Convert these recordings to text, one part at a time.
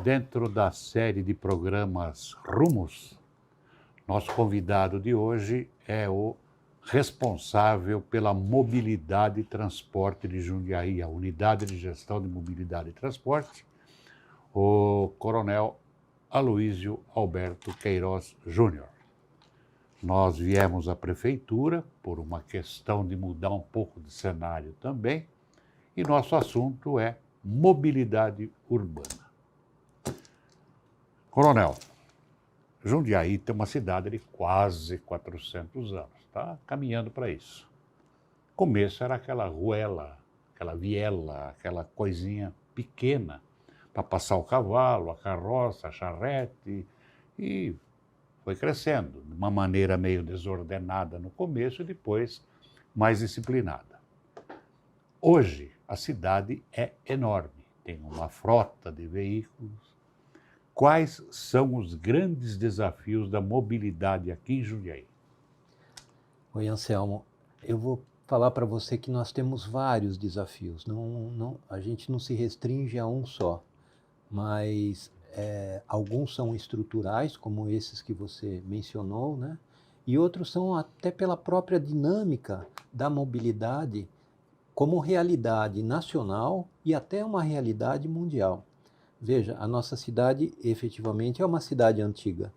Dentro da série de programas Rumos, nosso convidado de hoje é o responsável pela mobilidade e transporte de Jundiaí, a Unidade de Gestão de Mobilidade e Transporte, o Coronel Aloísio Alberto Queiroz Júnior. Nós viemos à prefeitura por uma questão de mudar um pouco de cenário também, e nosso assunto é mobilidade urbana. Coronel, Jundiaí tem uma cidade de quase 400 anos, está caminhando para isso. No começo era aquela ruela, aquela viela, aquela coisinha pequena para passar o cavalo, a carroça, a charrete, e foi crescendo de uma maneira meio desordenada no começo e depois mais disciplinada. Hoje a cidade é enorme, tem uma frota de veículos. Quais são os grandes desafios da mobilidade aqui em Jundiaí? Oi, Anselmo. Eu vou falar para você que nós temos vários desafios. A gente não se restringe a um só, mas alguns são estruturais, como esses que você mencionou, né? E outros são até pela própria dinâmica da mobilidade como realidade nacional e até uma realidade mundial. Veja, a nossa cidade efetivamente é uma cidade antiga,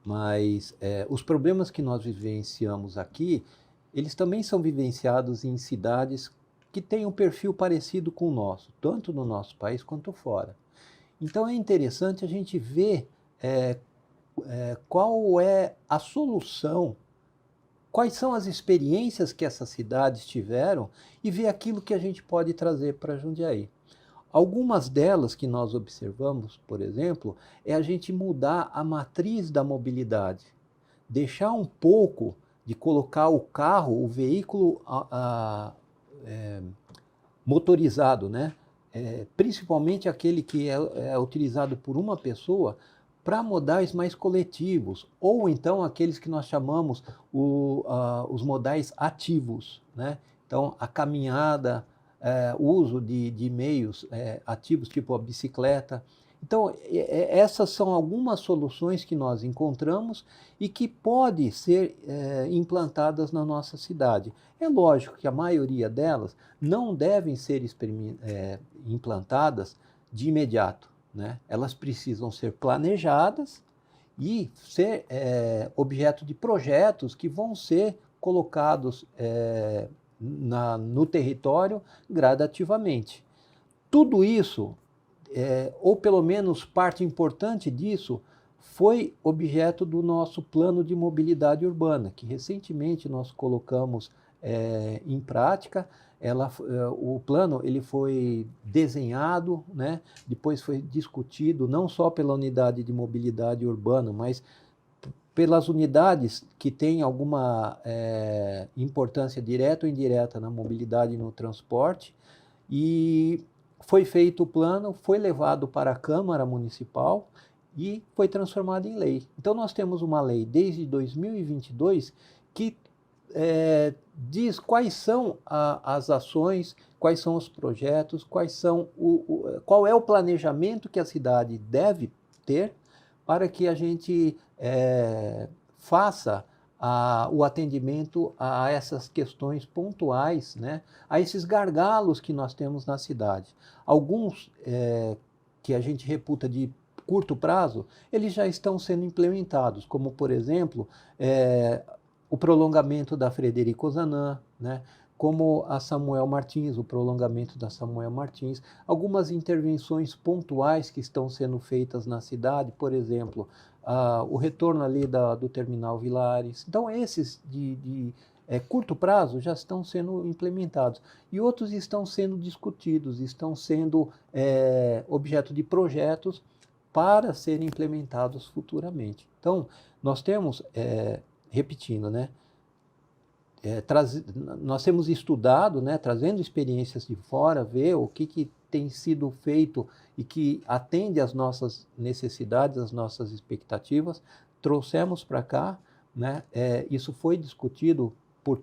mas os problemas que nós vivenciamos aqui, eles também são vivenciados em cidades que têm um perfil parecido com o nosso, tanto no nosso país quanto fora. Então é interessante a gente ver qual é a solução, quais são as experiências que essas cidades tiveram e ver aquilo que a gente pode trazer para Jundiaí. Algumas delas que nós observamos, por exemplo, é a gente mudar a matriz da mobilidade, deixar um pouco de colocar o carro, o veículo motorizado, né? Principalmente aquele que é utilizado por uma pessoa, para modais mais coletivos, ou então aqueles que nós chamamos os modais ativos, né? Então, a caminhada, o uso de meios ativos, tipo a bicicleta. Então, essas são algumas soluções que nós encontramos e que podem ser implantadas na nossa cidade. É lógico que a maioria delas não devem ser implantadas de imediato, né? Elas precisam ser planejadas e ser objeto de projetos que vão ser colocados no território gradativamente. Tudo isso, ou pelo menos parte importante disso, foi objeto do nosso plano de mobilidade urbana, que recentemente nós colocamos em prática. O plano ele foi desenhado, né? Depois foi discutido não só pela unidade de mobilidade urbana, mas pelas unidades que têm alguma importância direta ou indireta na mobilidade e no transporte, e foi feito o plano, foi levado para a Câmara Municipal e foi transformado em lei. Então nós temos uma lei desde 2022 que diz quais são as ações, quais são os projetos, qual é o planejamento que a cidade deve ter para que a gente faça o atendimento a essas questões pontuais, né? A esses gargalos que nós temos na cidade. Alguns que a gente reputa de curto prazo, eles já estão sendo implementados, como, por exemplo, o prolongamento da Frederico Ozanam, né? Como a Samuel Martins, o prolongamento da Samuel Martins, algumas intervenções pontuais que estão sendo feitas na cidade, por exemplo, o retorno ali do Terminal Vilares. Então, esses de curto prazo já estão sendo implementados. E outros estão sendo discutidos, estão sendo objeto de projetos para serem implementados futuramente. Então, nós temos, repetindo, né? Nós temos estudado, né, trazendo experiências de fora, ver o que tem sido feito e que atende às nossas necessidades, às nossas expectativas, trouxemos para cá, né, isso foi discutido por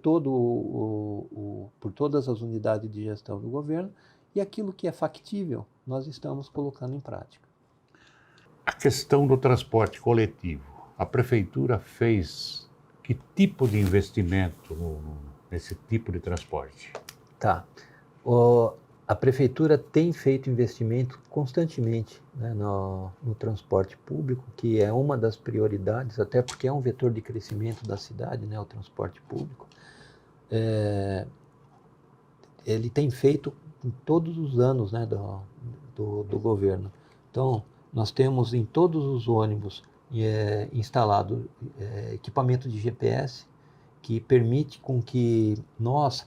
todas as unidades de gestão do governo, e aquilo que é factível, nós estamos colocando em prática. A questão do transporte coletivo. A prefeitura fez que tipo de investimento nesse tipo de transporte? Tá. A prefeitura tem feito investimento constantemente, né, no transporte público, que é uma das prioridades, até porque é um vetor de crescimento da cidade, né, o transporte público. Ele tem feito em todos os anos, né, do governo. Então, nós temos em todos os ônibus instalado equipamento de GPS, que permite com que nós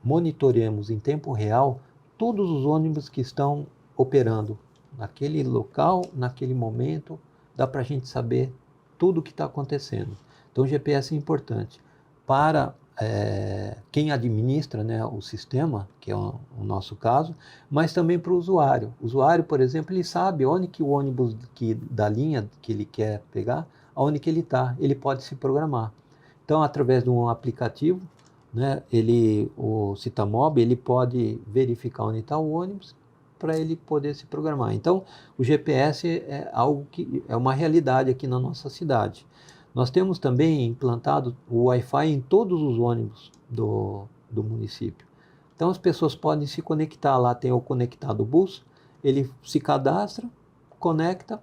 monitoremos em tempo real todos os ônibus que estão operando naquele local, naquele momento, dá para a gente saber tudo o que está acontecendo. Então, o GPS é importante para quem administra, né, o sistema, que é o nosso caso, mas também para o usuário. O usuário, por exemplo, ele sabe onde que o ônibus da linha que ele quer pegar, onde que ele está, ele pode se programar. Então, através de um aplicativo, né, o Citamob, ele pode verificar onde está o ônibus para ele poder se programar. Então, o GPS é algo que é uma realidade aqui na nossa cidade. Nós temos também implantado o Wi-Fi em todos os ônibus do município. Então, as pessoas podem se conectar lá, tem o Conectado Bus, ele se cadastra, conecta,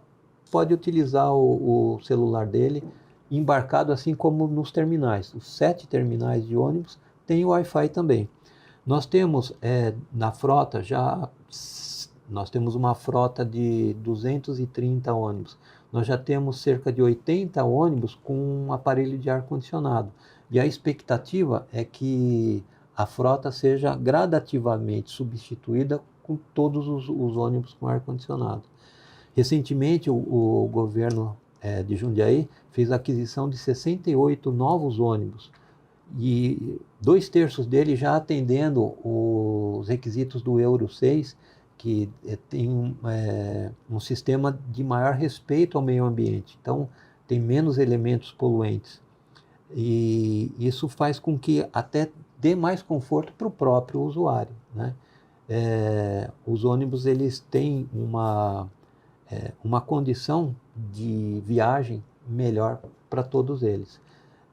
pode utilizar o celular dele embarcado, assim como nos terminais. Os 7 terminais de ônibus têm o Wi-Fi também. Nós temos na frota nós temos uma frota de 230 ônibus. Nós já temos cerca de 80 ônibus com um aparelho de ar-condicionado. E a expectativa é que a frota seja gradativamente substituída com todos os ônibus com ar-condicionado. Recentemente, o governo de Jundiaí fez a aquisição de 68 novos ônibus, e 2/3 deles já atendendo os requisitos do Euro 6, que tem um sistema de maior respeito ao meio ambiente. Então, tem menos elementos poluentes. E isso faz com que até dê mais conforto para o próprio usuário, né? Os ônibus, eles têm uma condição de viagem melhor para todos eles.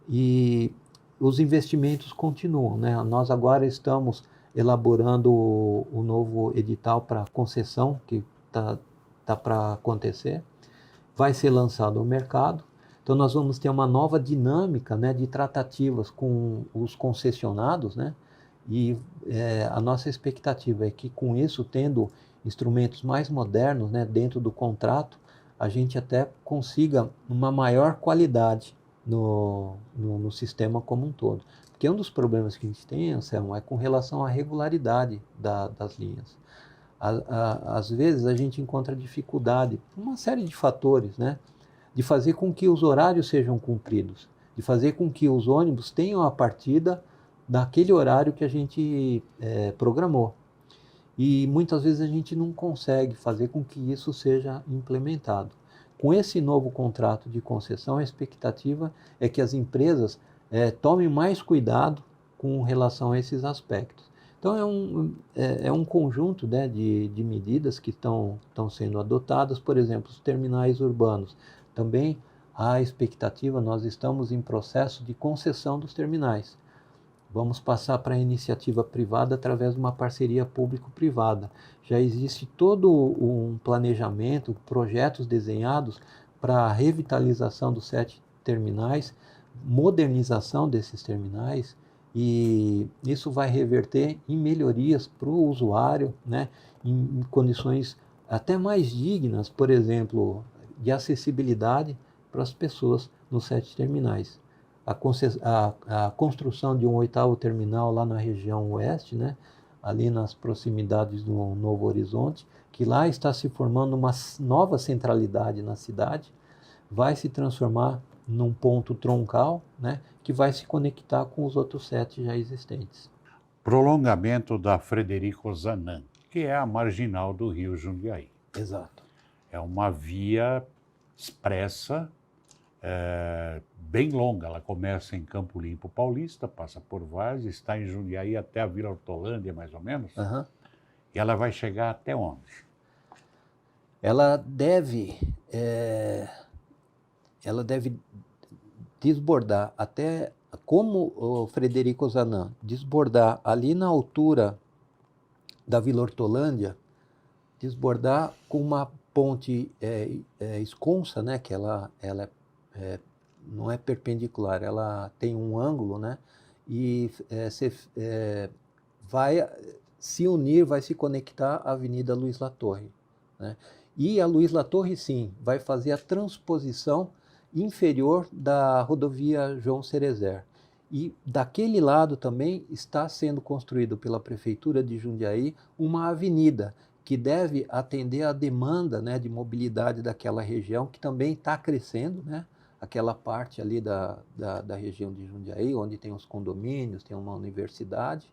E os investimentos continuam, né? Nós agora estamos elaborando o novo edital para concessão, que tá para acontecer, vai ser lançado ao mercado. Então, nós vamos ter uma nova dinâmica, né, de tratativas com os concessionados, né? E a nossa expectativa é que, com isso, tendo instrumentos mais modernos, né, dentro do contrato, a gente até consiga uma maior qualidade no sistema como um todo. Porque um dos problemas que a gente tem, Anselmo, é com relação à regularidade das linhas. Às vezes a gente encontra dificuldade, uma série de fatores, né, de fazer com que os horários sejam cumpridos, de fazer com que os ônibus tenham a partida naquele horário que a gente programou. E muitas vezes a gente não consegue fazer com que isso seja implementado. Com esse novo contrato de concessão, a expectativa é que as empresas tomem mais cuidado com relação a esses aspectos. Então, é um conjunto, né, de medidas que estão sendo adotadas. Por exemplo, os terminais urbanos. Também há expectativa, nós estamos em processo de concessão dos terminais. Vamos passar para a iniciativa privada através de uma parceria público-privada. Já existe todo um planejamento, projetos desenhados para a revitalização dos 7 terminais, modernização desses terminais, e isso vai reverter em melhorias para o usuário, né, em condições até mais dignas, por exemplo, de acessibilidade para as pessoas nos 7 terminais. A construção de um 8º terminal lá na região oeste, né, ali nas proximidades do Novo Horizonte, que lá está se formando uma nova centralidade na cidade, vai se transformar num ponto troncal, né, que vai se conectar com os outros 7 já existentes. Prolongamento da Frederico Zanan, que é a marginal do Rio Jundiaí. Exato. É uma via expressa, bem longa. Ela começa em Campo Limpo Paulista, passa por Várzea, está em Jundiaí até a Vila Hortolândia, mais ou menos. Uhum. E ela vai chegar até onde? ela deve, ela deve desbordar até, como o Frederico Ozanam, desbordar ali na altura da Vila Hortolândia, desbordar com uma ponte esconsa, né, que ela não é perpendicular, ela tem um ângulo, né, e vai se unir, vai se conectar à Avenida Luiz Latorre, né? E a Luiz Latorre, sim, vai fazer a transposição inferior da rodovia João Cerezer. E daquele lado também está sendo construído pela Prefeitura de Jundiaí uma avenida que deve atender à demanda, né, de mobilidade daquela região, que também está crescendo, né? Aquela parte ali da região de Jundiaí, onde tem os condomínios, tem uma universidade.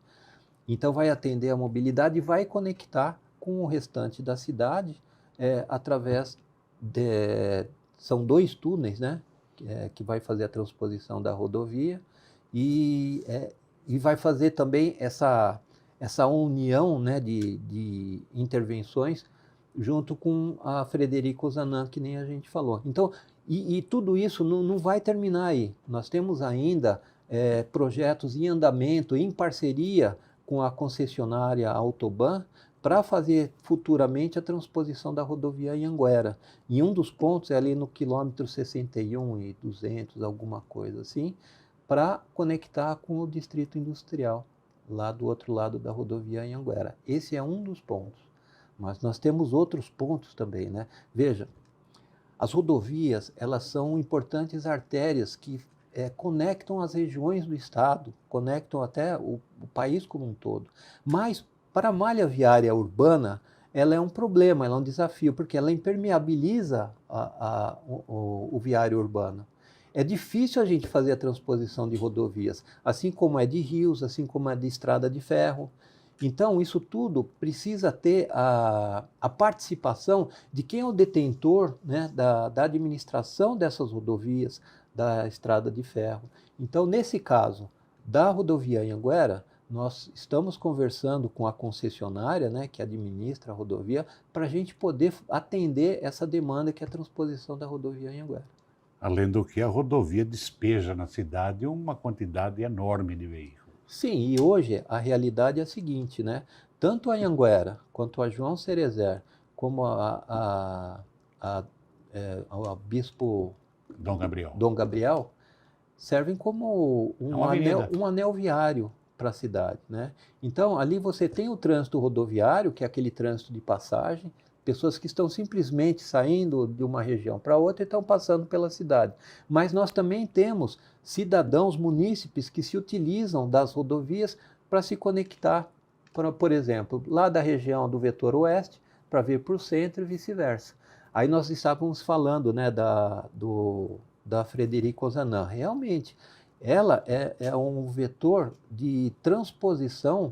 Então vai atender a mobilidade e vai conectar com o restante da cidade através são 2 túneis, né, que vai fazer a transposição da rodovia e vai fazer também essa união, né, de intervenções junto com a Frederico Ozanam, que nem a gente falou. Então, e tudo isso não vai terminar aí. Nós temos ainda projetos em andamento, em parceria com a concessionária Autoban, para fazer futuramente a transposição da rodovia Anhanguera. E um dos pontos é ali no quilômetro 61 e 200, alguma coisa assim, para conectar com o distrito industrial, lá do outro lado da rodovia Anhanguera. Esse é um dos pontos. Mas nós temos outros pontos também, né? Veja, as rodovias, elas são importantes artérias que conectam as regiões do estado, conectam até o país como um todo. Mas, para a malha viária urbana, ela é um problema, ela é um desafio, porque ela impermeabiliza o viário urbano. É difícil a gente fazer a transposição de rodovias, assim como é de rios, assim como é de estrada de ferro. Então, isso tudo precisa ter a participação de quem é o detentor, né, da administração dessas rodovias, da estrada de ferro. Então, nesse caso da rodovia Anhanguera, nós estamos conversando com a concessionária, né, que administra a rodovia, para a gente poder atender essa demanda que é a transposição da rodovia Anhanguera. Além do que a rodovia despeja na cidade uma quantidade enorme de veículos. Sim, e hoje a realidade é a seguinte, né? Tanto a Anhanguera, quanto a João Cerezer, como a Bispo Dom Gabriel, servem como um anel viário para a cidade, né? Então, ali você tem o trânsito rodoviário, que é aquele trânsito de passagem, pessoas que estão simplesmente saindo de uma região para outra e estão passando pela cidade. Mas nós também temos cidadãos, munícipes que se utilizam das rodovias para se conectar, por exemplo, lá da região do vetor oeste, para vir para o centro e vice-versa. Aí nós estávamos falando, né, da Frederico Ozanam. Realmente, ela é um vetor de transposição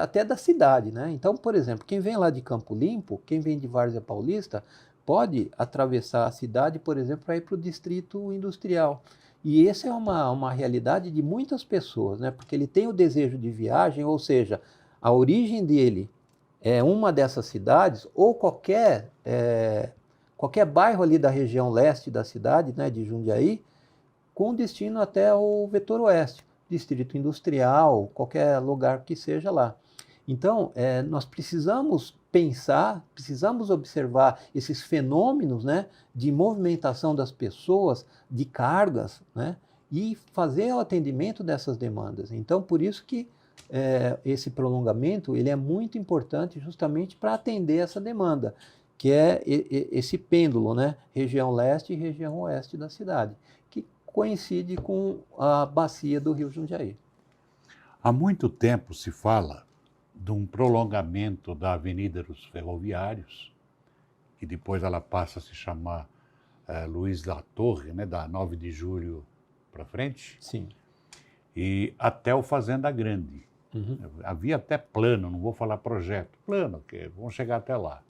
até da cidade, né? Então, por exemplo, quem vem lá de Campo Limpo, quem vem de Várzea Paulista, pode atravessar a cidade, por exemplo, para ir para o distrito industrial. E essa é uma realidade de muitas pessoas, né? Porque ele tem o desejo de viagem, ou seja, a origem dele é uma dessas cidades, ou qualquer bairro ali da região leste da cidade, né, de Jundiaí, com destino até o vetor oeste, distrito industrial, qualquer lugar que seja lá. Então, nós precisamos pensar, precisamos observar esses fenômenos, né, de movimentação das pessoas, de cargas, né, e fazer o atendimento dessas demandas. Então, por isso que esse prolongamento ele é muito importante justamente para atender essa demanda, que é esse pêndulo, né, região leste e região oeste da cidade, que coincide com a bacia do Rio Jundiaí. Há muito tempo se fala de um prolongamento da Avenida dos Ferroviários, que depois ela passa a se chamar Luiz Latorre, né, da 9 de julho para frente. Sim. E até o Fazenda Grande. Uhum. Havia até plano, não vou falar projeto, plano, que vão chegar até lá.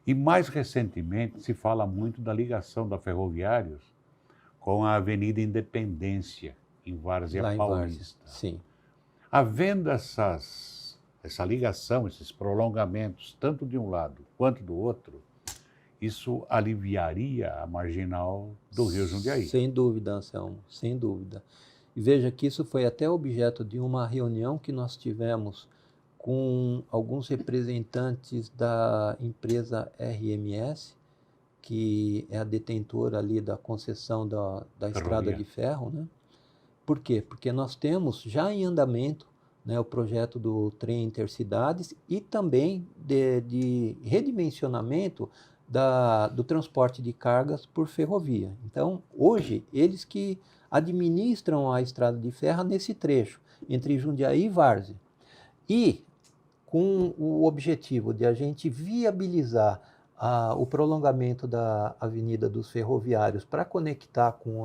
E mais recentemente se fala muito da ligação da Ferroviários com a Avenida Independência, em Várzea Paulista. Sim. Havendo essas essa ligação, esses prolongamentos, tanto de um lado quanto do outro, isso aliviaria a marginal do Rio Jundiaí. Sem dúvida, Anselmo, sem dúvida. E veja que isso foi até objeto de uma reunião que nós tivemos com alguns representantes da empresa RMS, que é a detentora ali da concessão da estrada de ferro, né? Por quê? Porque nós temos já em andamento, né, o projeto do trem intercidades e também de redimensionamento do transporte de cargas por ferrovia. Então, hoje, eles que administram a estrada de ferro nesse trecho, entre Jundiaí e Várzea. E com o objetivo de a gente viabilizar o prolongamento da Avenida dos Ferroviários para conectar com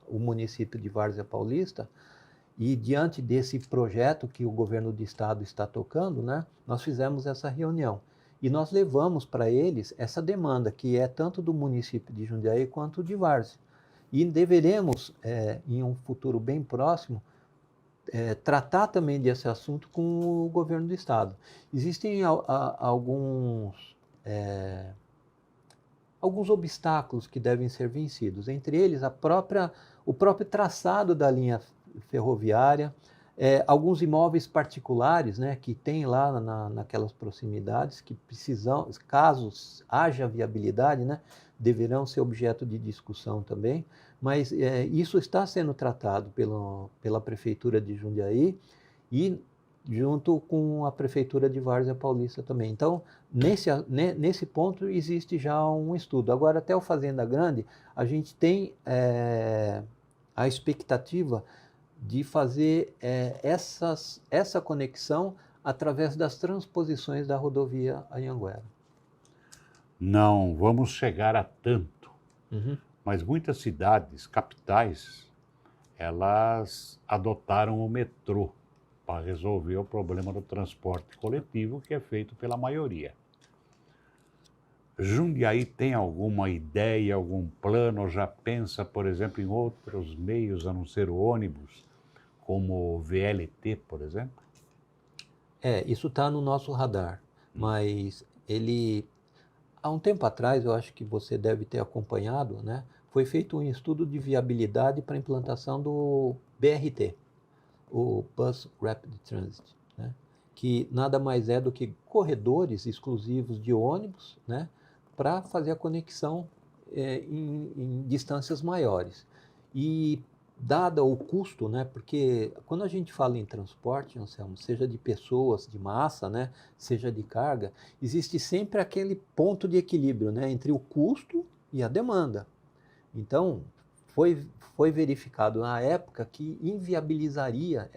o município de Várzea Paulista, e diante desse projeto que o governo do estado está tocando, né, nós fizemos essa reunião. E nós levamos para eles essa demanda, que é tanto do município de Jundiaí quanto de Várzea. E deveremos, em um futuro bem próximo, tratar também desse assunto com o governo do estado. Existem alguns obstáculos que devem ser vencidos, entre eles o próprio traçado da linha ferroviária, alguns imóveis particulares, né, que tem lá naquelas proximidades, que precisam, caso haja viabilidade, né, deverão ser objeto de discussão também, mas isso está sendo tratado pela Prefeitura de Jundiaí e junto com a Prefeitura de Várzea Paulista também. Então, nesse ponto existe já um estudo. Agora, até o Fazenda Grande, a gente tem a expectativa de fazer essa conexão através das transposições da rodovia Anhanguera. Não vamos chegar a tanto, mas muitas cidades, capitais, elas adotaram o metrô para resolver o problema do transporte coletivo, que é feito pela maioria. Jundiaí tem alguma ideia, algum plano, já pensa, por exemplo, em outros meios a não ser o ônibus, como o VLT, por exemplo? Isso está no nosso radar, mas há um tempo atrás, eu acho que você deve ter acompanhado, né? Foi feito um estudo de viabilidade para a implantação do BRT, o Bus Rapid Transit, né? Que nada mais é do que corredores exclusivos de ônibus, né? Para fazer a conexão em distâncias maiores. E dado o custo, né, porque quando a gente fala em transporte, Anselmo, seja de pessoas, de massa, né, seja de carga, existe sempre aquele ponto de equilíbrio, né, entre o custo e a demanda. Então, foi verificado na época que inviabilizaria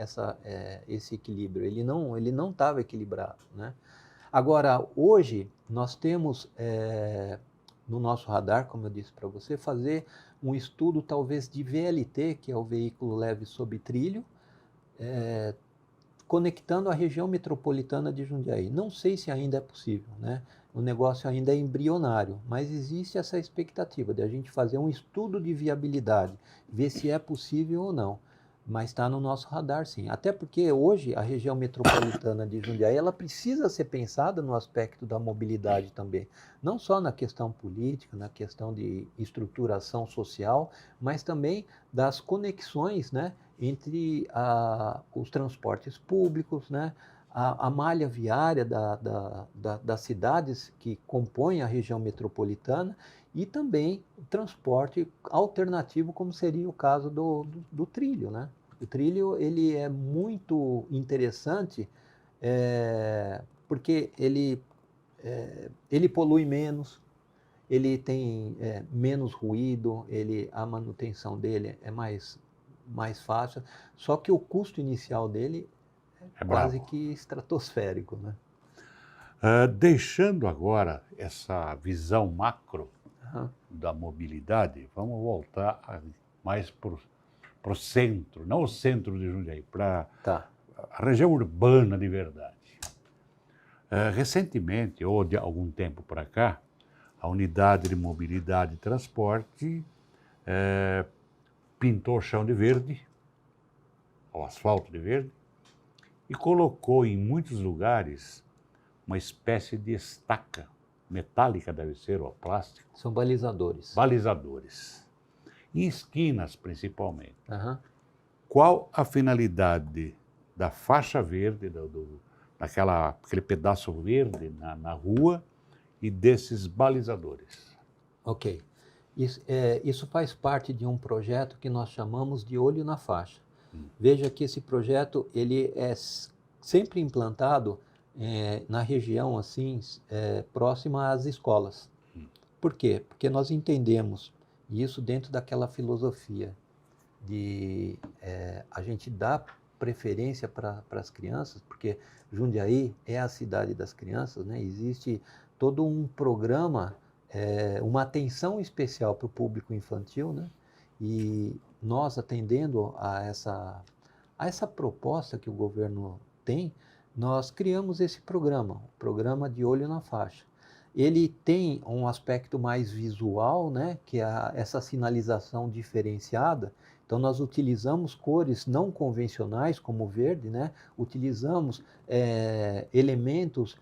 esse equilíbrio, ele não estava equilibrado, né? Agora, hoje, nós temos no nosso radar, como eu disse para você, fazer um estudo talvez de VLT, que é o veículo leve sob trilho, conectando a região metropolitana de Jundiaí. Não sei se ainda é possível, né? O negócio ainda é embrionário, mas existe essa expectativa de a gente fazer um estudo de viabilidade, ver se é possível ou não. Mas está no nosso radar, sim. Até porque hoje a região metropolitana de Jundiaí ela precisa ser pensada no aspecto da mobilidade também. Não só na questão política, na questão de estruturação social, mas também das conexões, né, entre os transportes públicos, né, a malha viária das cidades que compõem a região metropolitana e também o transporte alternativo, como seria o caso do trilho, né? O trilho ele é muito interessante porque ele polui menos, ele tem menos ruído, a manutenção dele é mais fácil, só que o custo inicial dele é quase que estratosférico, né? Deixando agora essa visão macro da mobilidade, vamos voltar mais para o centro, não o centro de Jundiaí, para a região urbana de verdade. Recentemente, ou de algum tempo para cá, a Unidade de Mobilidade e Transporte pintou o chão de verde, o asfalto de verde, e colocou em muitos lugares uma espécie de estaca metálica, deve ser, ou plástico, São balizadores. balizadores, em esquinas principalmente. Aham. Qual a finalidade da faixa verde, aquele pedaço verde na rua e desses balizadores? Ok. Isso faz parte de um projeto que nós chamamos de Olho na Faixa. Veja que esse projeto ele é sempre implantado na região assim próxima às escolas. Por quê? Porque nós entendemos, e isso dentro daquela filosofia de a gente dar preferência para as crianças, porque Jundiaí é a cidade das crianças, né? Existe todo um programa, uma atenção especial para o público infantil, né? E nós, atendendo a essa proposta que o governo tem, nós criamos esse programa, o programa de Olho na Faixa. Ele tem um aspecto mais visual, né? Que é essa sinalização diferenciada. Então, nós utilizamos cores não convencionais, como o verde, né? Utilizamos elementos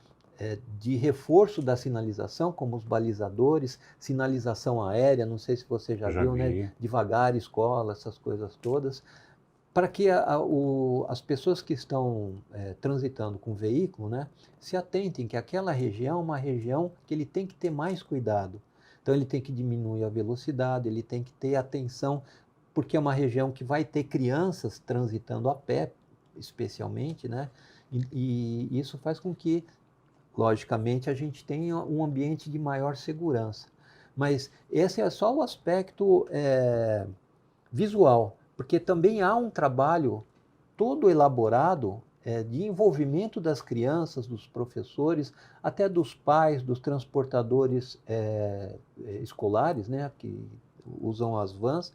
de reforço da sinalização, como os balizadores, sinalização aérea, não sei se você já viu, vi. né? Devagar, escola, essas coisas todas, para que as pessoas que estão transitando com o veículo, né, se atentem que aquela região é uma região que ele tem que ter mais cuidado. Então, ele tem que diminuir a velocidade, ele tem que ter atenção, porque é uma região que vai ter crianças transitando a pé, especialmente, né? E isso faz com que, logicamente, a gente tenha um ambiente de maior segurança. Mas esse é só o aspecto visual, porque também há um trabalho todo elaborado de envolvimento das crianças, dos professores, até dos pais, dos transportadores escolares, né, que usam as vans,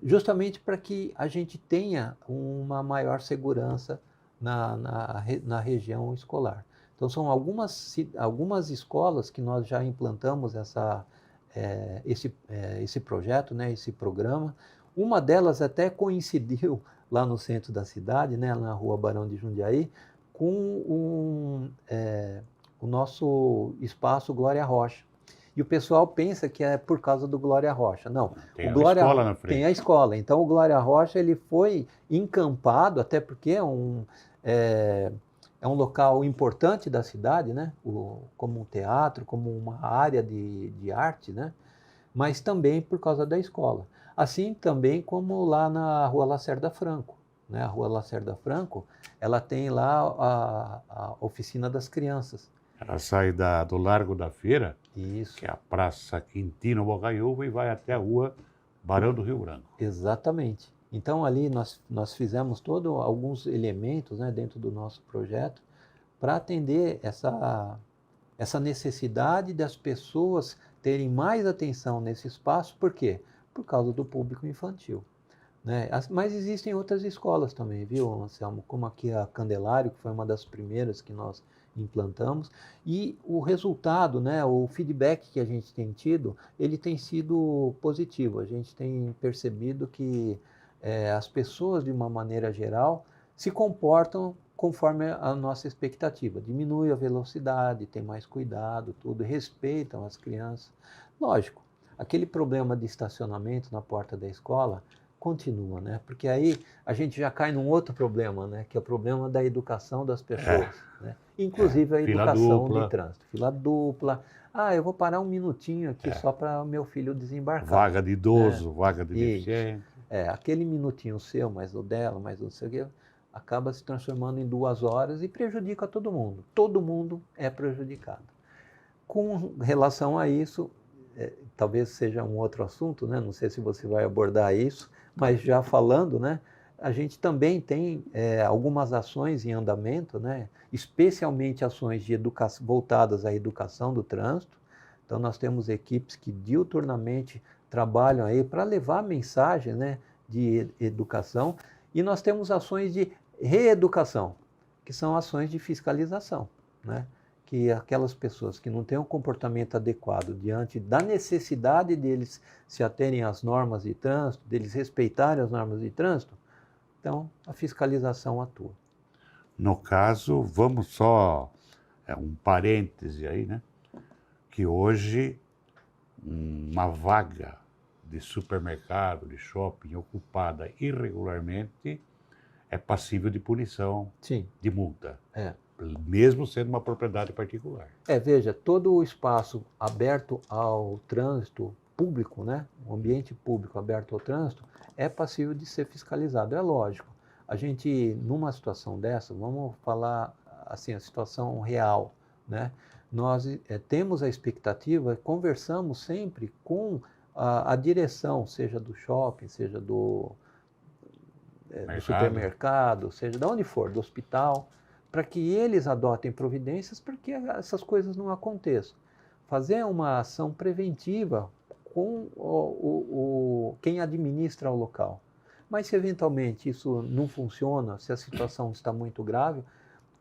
justamente para que a gente tenha uma maior segurança na região escolar. Então, são algumas escolas que nós já implantamos esse projeto, né, esse programa. Uma delas até coincidiu lá no centro da cidade, né, na Rua Barão de Jundiaí, com o nosso espaço Glória Rocha. E o pessoal pensa que é por causa do Glória Rocha. Não, Tem o a Glória escola na frente. tem a escola. Então, o Glória Rocha ele foi encampado, até porque é um local importante da cidade, né? Como um teatro, como uma área de arte, né? Mas também por causa da escola. Assim também como lá na Rua Lacerda Franco. Né? A Rua Lacerda Franco, ela tem lá a oficina das crianças. Ela sai do Largo da Feira, Isso. que é a Praça Quintino Bocaiúva, e vai até a Rua Barão do Rio Branco. Exatamente. Então ali nós fizemos alguns elementos, né, dentro do nosso projeto para atender essa necessidade das pessoas terem mais atenção nesse espaço. Por quê? Por causa do público infantil. Né? Mas existem outras escolas também, viu, Anselmo? Como aqui a Candelário, que foi uma das primeiras que nós implantamos. E o resultado, né, o feedback que a gente tem tido, ele tem sido positivo. A gente tem percebido que as pessoas, de uma maneira geral, se comportam conforme a nossa expectativa. Diminui a velocidade, tem mais cuidado, tudo, respeitam as crianças. Lógico, aquele problema de estacionamento na porta da escola continua, né? Porque aí a gente já cai num outro problema, né? Que é o problema da educação das pessoas, né? Inclusive a educação de trânsito. Fila dupla. Ah, eu vou parar um minutinho aqui só para o meu filho desembarcar. Vaga de idoso, vaga de deficiente. Aquele minutinho seu, mais o dela, mais o seu, acaba se transformando em 2 horas e prejudica todo mundo. Todo mundo é prejudicado. Com relação a isso, talvez seja um outro assunto, né? Não sei se você vai abordar isso, mas já falando, né? A gente também tem algumas ações em andamento, né? Especialmente ações de voltadas à educação do trânsito. Então, nós temos equipes que diuturnamente trabalham aí para levar mensagem, né, de educação, e nós temos ações de reeducação, que são ações de fiscalização, né? Que aquelas pessoas que não têm um comportamento adequado diante da necessidade deles se aterem às normas de trânsito, deles respeitarem as normas de trânsito, então a fiscalização atua. No caso, vamos só, um parêntese aí, né? Que hoje uma vaga de supermercado, de shopping ocupada irregularmente é passível de punição, Sim. de multa, É. mesmo sendo uma propriedade particular. Veja, todo o espaço aberto ao trânsito público, né? O ambiente público aberto ao trânsito é passível de ser fiscalizado, é lógico. A gente, numa situação dessa, vamos falar assim, a situação real, né? Nós temos a expectativa, conversamos sempre com a direção, seja do shopping, seja do supermercado, seja de onde for, do hospital, para que eles adotem providências para que essas coisas não aconteçam. Fazer uma ação preventiva com quem administra o local. Mas se eventualmente isso não funciona, se a situação está muito grave,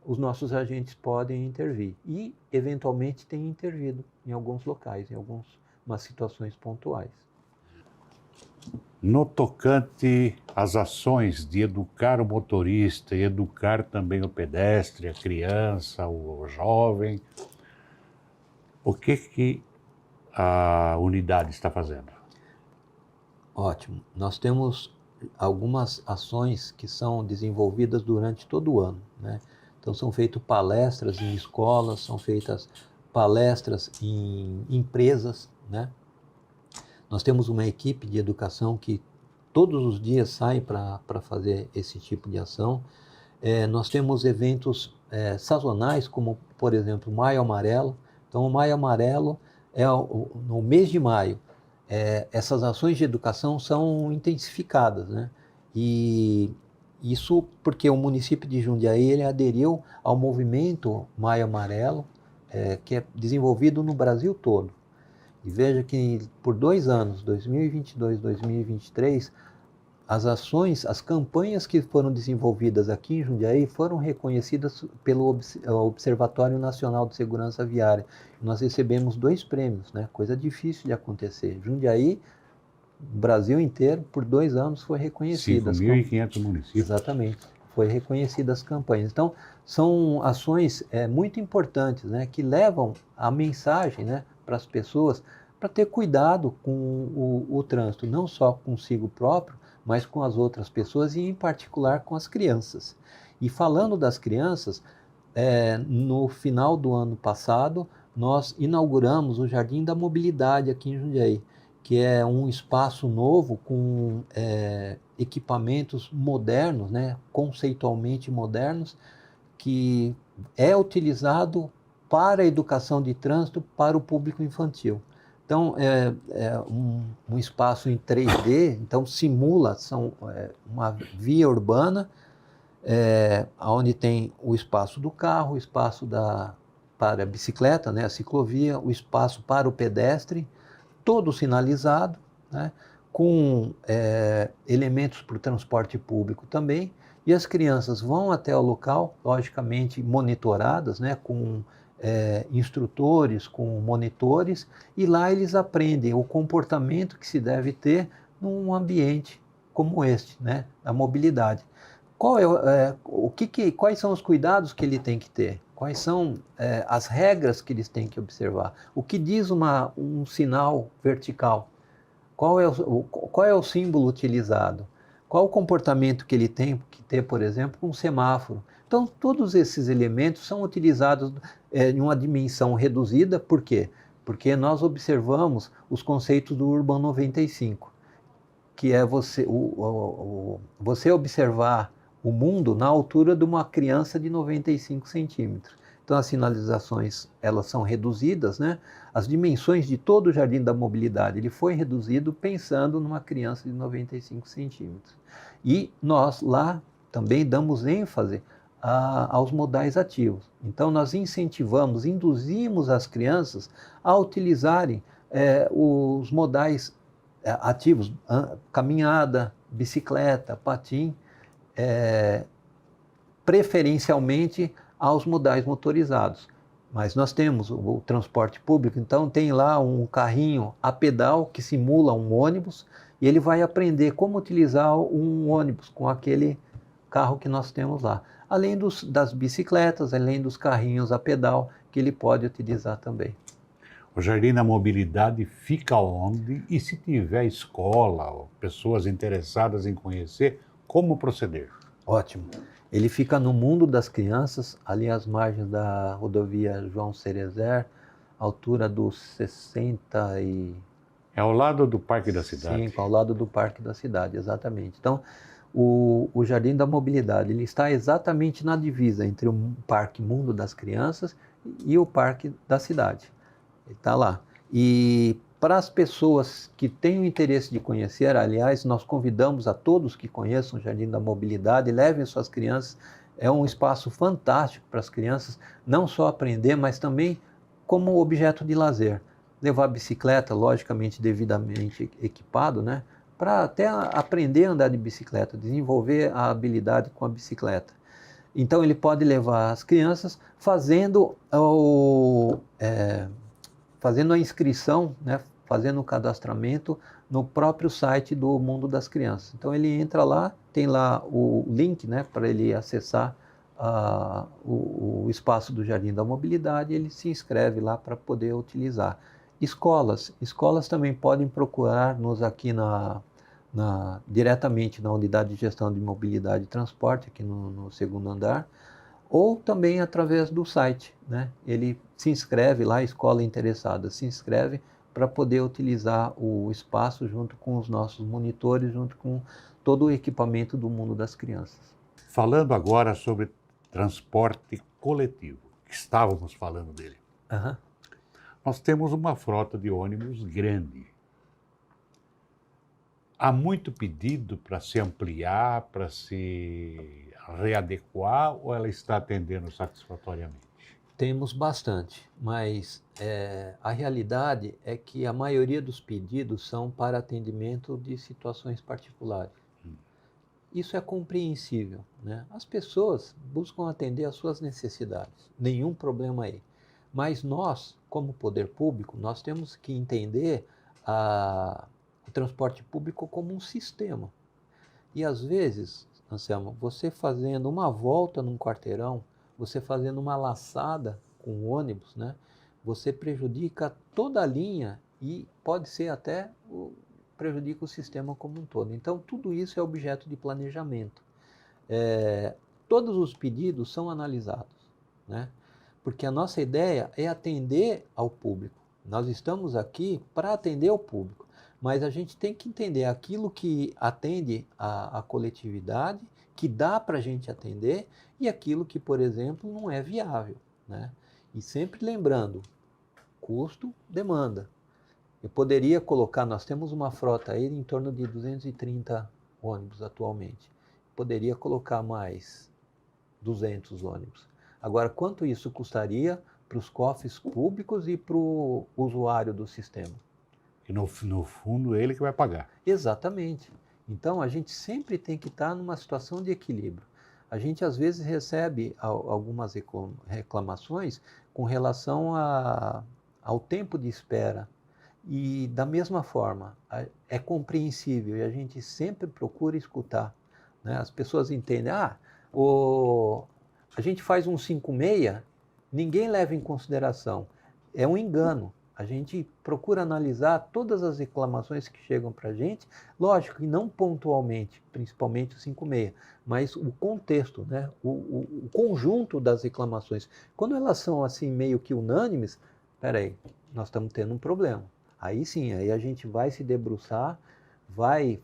os nossos agentes podem intervir. E, eventualmente, têm intervido em alguns locais, em algumas situações pontuais. No tocante às ações de educar o motorista e educar também o pedestre, a criança, o jovem, o que a unidade está fazendo? Ótimo. Nós temos algumas ações que são desenvolvidas durante todo o ano, né? Então são feitas palestras em escolas, são feitas palestras em empresas, né? Nós temos uma equipe de educação que todos os dias sai para fazer esse tipo de ação. Nós temos eventos sazonais, como, por exemplo, o Maio Amarelo. Então, o Maio Amarelo é no mês de maio. Essas ações de educação são intensificadas, né? E isso porque o município de Jundiaí ele aderiu ao movimento Maio Amarelo, que é desenvolvido no Brasil todo. E veja que por 2 anos, 2022 e 2023, as ações, as campanhas que foram desenvolvidas aqui em Jundiaí foram reconhecidas pelo Observatório Nacional de Segurança Viária. Nós recebemos 2 prêmios, né? Coisa difícil de acontecer. Jundiaí, o Brasil inteiro, por 2 anos foi reconhecida. 5.500 municípios. Exatamente, foi reconhecida as campanhas. Então, são ações muito importantes, né? Que levam a mensagem, né, para as pessoas, para ter cuidado com o trânsito, não só consigo próprio, mas com as outras pessoas e, em particular, com as crianças. E falando das crianças, no final do ano passado, nós inauguramos o Jardim da Mobilidade aqui em Jundiaí, que é um espaço novo com equipamentos modernos, né, conceitualmente modernos, que é utilizado para a educação de trânsito para o público infantil. Então, é um espaço em 3D, então simula uma via urbana, onde tem o espaço do carro, o espaço para a bicicleta, né, a ciclovia, o espaço para o pedestre, todo sinalizado, né, com elementos para o transporte público também, e as crianças vão até o local, logicamente monitoradas, né, com instrutores, com monitores, e lá eles aprendem o comportamento que se deve ter num ambiente como este, né, da mobilidade. Quais são os cuidados que ele tem que ter? Quais são as regras que eles têm que observar? O que diz um sinal vertical? Qual é o símbolo utilizado? Qual o comportamento que ele tem que ter, por exemplo, com um semáforo? Então, todos esses elementos são utilizados em uma dimensão reduzida. Por quê? Porque nós observamos os conceitos do Urban 95, que é você observar o mundo na altura de uma criança de 95 centímetros. Então, as sinalizações, elas são reduzidas, né? As dimensões de todo o Jardim da Mobilidade, ele foi reduzido pensando numa criança de 95 centímetros. E nós lá também damos ênfase aos modais ativos. Então, nós incentivamos, induzimos as crianças a utilizarem os modais ativos, caminhada, bicicleta, patim, preferencialmente aos modais motorizados. Mas nós temos o transporte público, então tem lá um carrinho a pedal que simula um ônibus e ele vai aprender como utilizar um ônibus com aquele carro que nós temos lá. além das bicicletas, além dos carrinhos a pedal, que ele pode utilizar também. O Jardim da Mobilidade fica onde? E se tiver escola ou pessoas interessadas em conhecer, como proceder? Ótimo. Ele fica no Mundo das Crianças, ali às margens da rodovia João Cerezer, altura dos 60 e... É ao lado do Parque da Cidade. Sim, ao lado do Parque da Cidade, exatamente. Então, o Jardim da Mobilidade, ele está exatamente na divisa entre o Parque Mundo das Crianças e o Parque da Cidade. Ele está lá. E para as pessoas que têm o interesse de conhecer, aliás, nós convidamos a todos que conheçam o Jardim da Mobilidade, levem suas crianças. É um espaço fantástico para as crianças, não só aprender, mas também como objeto de lazer. Levar a bicicleta, logicamente devidamente equipado, né? Para até aprender a andar de bicicleta, desenvolver a habilidade com a bicicleta. Então ele pode levar as crianças fazendo a inscrição, né, fazendo o cadastramento no próprio site do Mundo das Crianças. Então ele entra lá, tem lá o link, né, para ele acessar o espaço do Jardim da Mobilidade, ele se inscreve lá para poder utilizar. Escolas também podem procurar-nos aqui diretamente na Unidade de Gestão de Mobilidade e Transporte, aqui no segundo andar, ou também através do site, né? Ele se inscreve lá, a escola interessada se inscreve para poder utilizar o espaço junto com os nossos monitores, junto com todo o equipamento do Mundo das Crianças. Falando agora sobre transporte coletivo, que estávamos falando dele. Uhum. Nós temos uma frota de ônibus grande. Há muito pedido para se ampliar, para se readequar, ou ela está atendendo satisfatoriamente? Temos bastante, mas a realidade é que a maioria dos pedidos são para atendimento de situações particulares. Isso é compreensível, né? As pessoas buscam atender às suas necessidades, nenhum problema aí. Mas nós, como poder público, nós temos que entender o transporte público como um sistema. E às vezes, Anselmo, você fazendo uma volta num quarteirão, você fazendo uma laçada com o ônibus, né? Você prejudica toda a linha e pode ser até prejudica o sistema como um todo. Então, tudo isso é objeto de planejamento. Todos os pedidos são analisados, né? Porque a nossa ideia é atender ao público. Nós estamos aqui para atender ao público, mas a gente tem que entender aquilo que atende a coletividade, que dá para a gente atender, e aquilo que, por exemplo, não é viável, né? E sempre lembrando, custo, demanda. Eu poderia colocar, nós temos uma frota aí em torno de 230 ônibus atualmente. Poderia colocar mais 200 ônibus. Agora, quanto isso custaria para os cofres públicos e para o usuário do sistema? E no fundo, ele que vai pagar. Exatamente. Então, a gente sempre tem que estar numa situação de equilíbrio. A gente, às vezes, recebe algumas reclamações com relação ao tempo de espera. E, da mesma forma, é compreensível e a gente sempre procura escutar, né? As pessoas entendem, a gente faz um 56, ninguém leva em consideração. É um engano. A gente procura analisar todas as reclamações que chegam para a gente, lógico que não pontualmente, principalmente o 56, mas o contexto, né? O conjunto das reclamações. Quando elas são assim meio que unânimes, peraí, nós estamos tendo um problema. Aí sim, aí a gente vai se debruçar, vai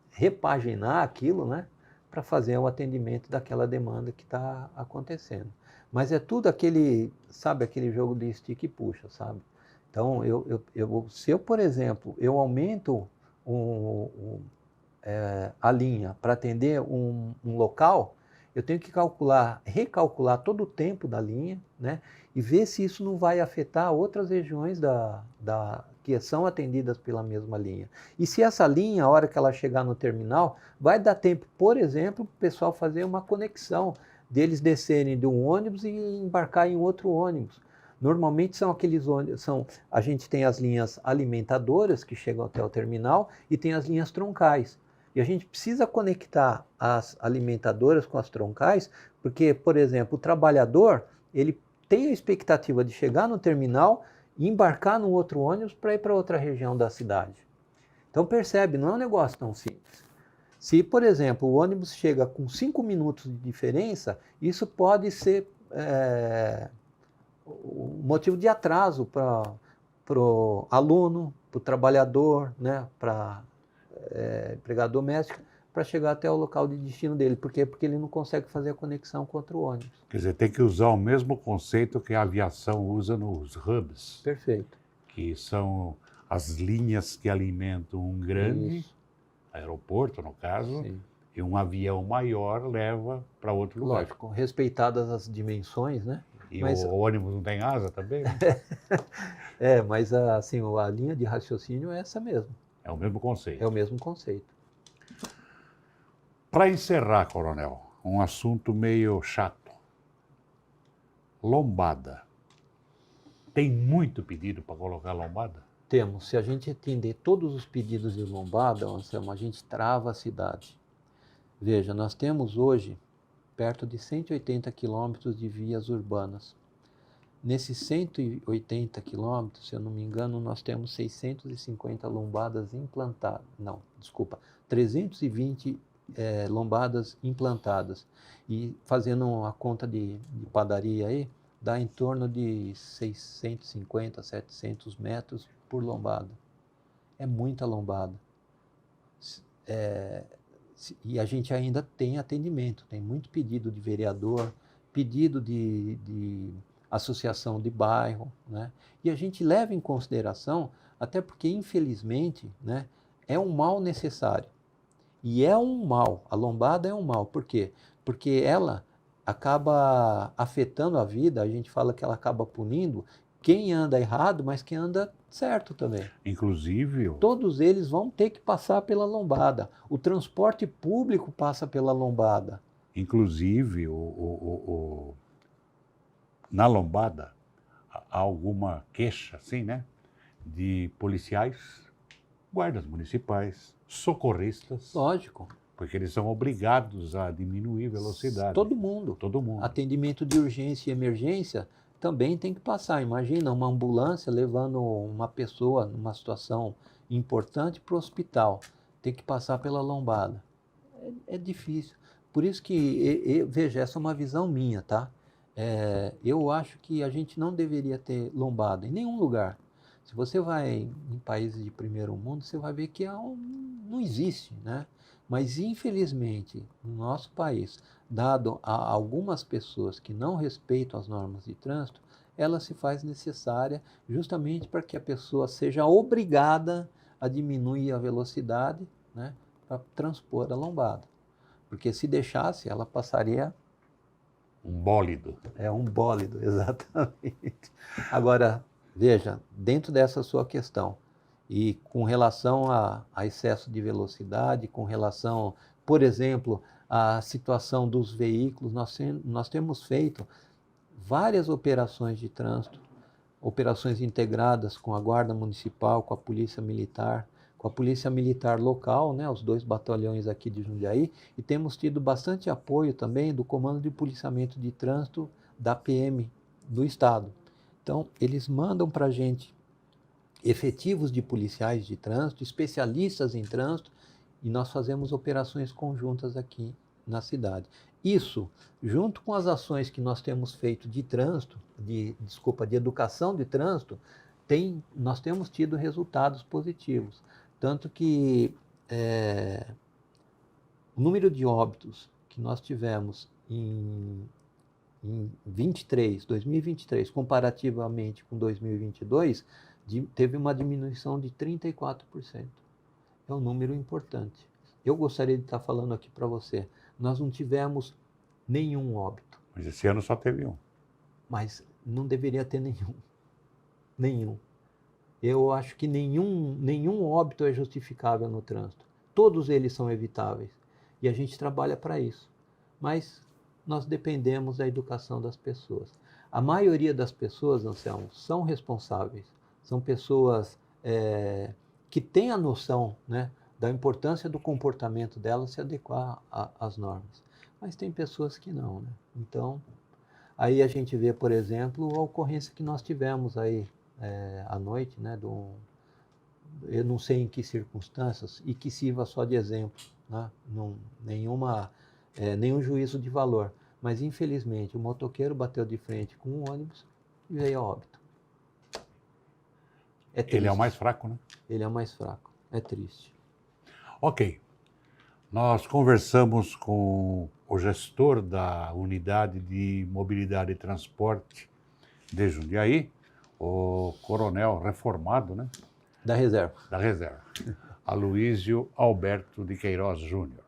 repaginar aquilo, né? Para fazer o atendimento daquela demanda que está acontecendo. Mas é tudo aquele jogo de estica e puxa, sabe? Então, se eu, por exemplo, eu aumento a linha para atender um local, eu tenho que recalcular todo o tempo da linha, né? E ver se isso não vai afetar outras regiões que são atendidas pela mesma linha. E se essa linha, a hora que ela chegar no terminal, vai dar tempo, por exemplo, para o pessoal fazer uma conexão, deles descerem de um ônibus e embarcar em outro ônibus. Normalmente são aqueles ônibus, a gente tem as linhas alimentadoras que chegam até o terminal e tem as linhas troncais. E a gente precisa conectar as alimentadoras com as troncais, porque, por exemplo, o trabalhador, ele tem a expectativa de chegar no terminal e embarcar num outro ônibus para ir para outra região da cidade. Então percebe, não é um negócio tão simples. Se, por exemplo, o ônibus chega com 5 minutos de diferença, isso pode ser um motivo de atraso para o aluno, para o trabalhador, né, para empregado doméstico, para chegar até o local de destino dele. Por quê? Porque ele não consegue fazer a conexão com outro ônibus. Quer dizer, tem que usar o mesmo conceito que a aviação usa nos hubs, Perfeito. que são as linhas que alimentam um grande Isso. aeroporto, no caso, Sim. e um avião maior leva para outro lugar. Lógico, respeitadas as dimensões, né? E Mas- o ônibus não tem asa também? Né? Mas assim, a linha de raciocínio é essa mesmo. É o mesmo conceito. É o mesmo conceito. Para encerrar, coronel, um assunto meio chato. Lombada. Tem muito pedido para colocar lombada? Temos, se a gente atender todos os pedidos de lombada, Anselmo, a gente trava a cidade. Veja, nós temos hoje perto de 180 quilômetros de vias urbanas. Nesses 180 quilômetros, se eu não me engano, nós temos 650 lombadas implantadas. Não, desculpa, 320 lombadas implantadas. E fazendo a conta de padaria aí, dá em torno de 650, 700 metros por lombada. É muita lombada. E a gente ainda tem atendimento, tem muito pedido de vereador, pedido de associação de bairro, né? E a gente leva em consideração, até porque, infelizmente, né, é um mal necessário. E é um mal, a lombada é um mal. Por quê? Porque ela acaba afetando a vida, a gente fala que ela acaba punindo quem anda errado, mas quem anda certo também. Inclusive, Todos eles vão ter que passar pela lombada. O transporte público passa pela lombada. inclusive na lombada, há alguma queixa, assim, né? De policiais, guardas municipais, socorristas, Lógico. porque eles são obrigados a diminuir a velocidade. Todo mundo. Todo mundo. Atendimento de urgência e emergência também tem que passar. Imagina uma ambulância levando uma pessoa numa situação importante para o hospital. Tem que passar pela lombada. É difícil. Por isso que, veja, essa é uma visão minha, tá? Eu acho que a gente não deveria ter lombada em nenhum lugar. Se você vai em países de primeiro mundo, você vai ver que não existe, né? Mas, infelizmente, no nosso país, dado a algumas pessoas que não respeitam as normas de trânsito, ela se faz necessária justamente para que a pessoa seja obrigada a diminuir a velocidade, né, para transpor a lombada. Porque se deixasse, ela passaria... Um bólido. É um bólido, exatamente. Agora, veja, dentro dessa sua questão, e com relação a excesso de velocidade, com relação, por exemplo, à situação dos veículos, nós temos feito várias operações de trânsito, operações integradas com a Guarda Municipal, com a Polícia Militar, com a Polícia Militar local, né, os 2 batalhões aqui de Jundiaí, e temos tido bastante apoio também do Comando de Policiamento de Trânsito da PM do Estado. Então, eles mandam para a gente efetivos de policiais de trânsito, especialistas em trânsito, e nós fazemos operações conjuntas aqui na cidade. Isso, junto com as ações que nós temos feito de trânsito, de educação de trânsito, nós temos tido resultados positivos. Tanto que o número de óbitos que nós tivemos em 2023, comparativamente com 2022, teve uma diminuição de 34%. É um número importante. Eu gostaria de estar falando aqui para você, nós não tivemos nenhum óbito. Mas esse ano só teve um. Mas não deveria ter nenhum. Nenhum. Eu acho que nenhum óbito é justificável no trânsito. Todos eles são evitáveis. E a gente trabalha para isso. Mas nós dependemos da educação das pessoas. A maioria das pessoas, Anselmo, são responsáveis. São pessoas que têm a noção, né, da importância do comportamento dela se adequar às normas. Mas tem pessoas que não, né? Então, aí a gente vê, por exemplo, a ocorrência que nós tivemos aí à noite, né? Eu não sei em que circunstâncias, e que sirva só de exemplo, né? Nenhum juízo de valor. Mas, infelizmente, o motoqueiro bateu de frente com um ônibus e veio a óbito. É triste. Ele é o mais fraco, né? Ele é o mais fraco. É triste. Ok. Nós conversamos com o gestor da Unidade de Mobilidade e Transporte de Jundiaí, o coronel reformado, né? Da reserva. Da reserva, Aloísio Alberto de Queiroz Júnior.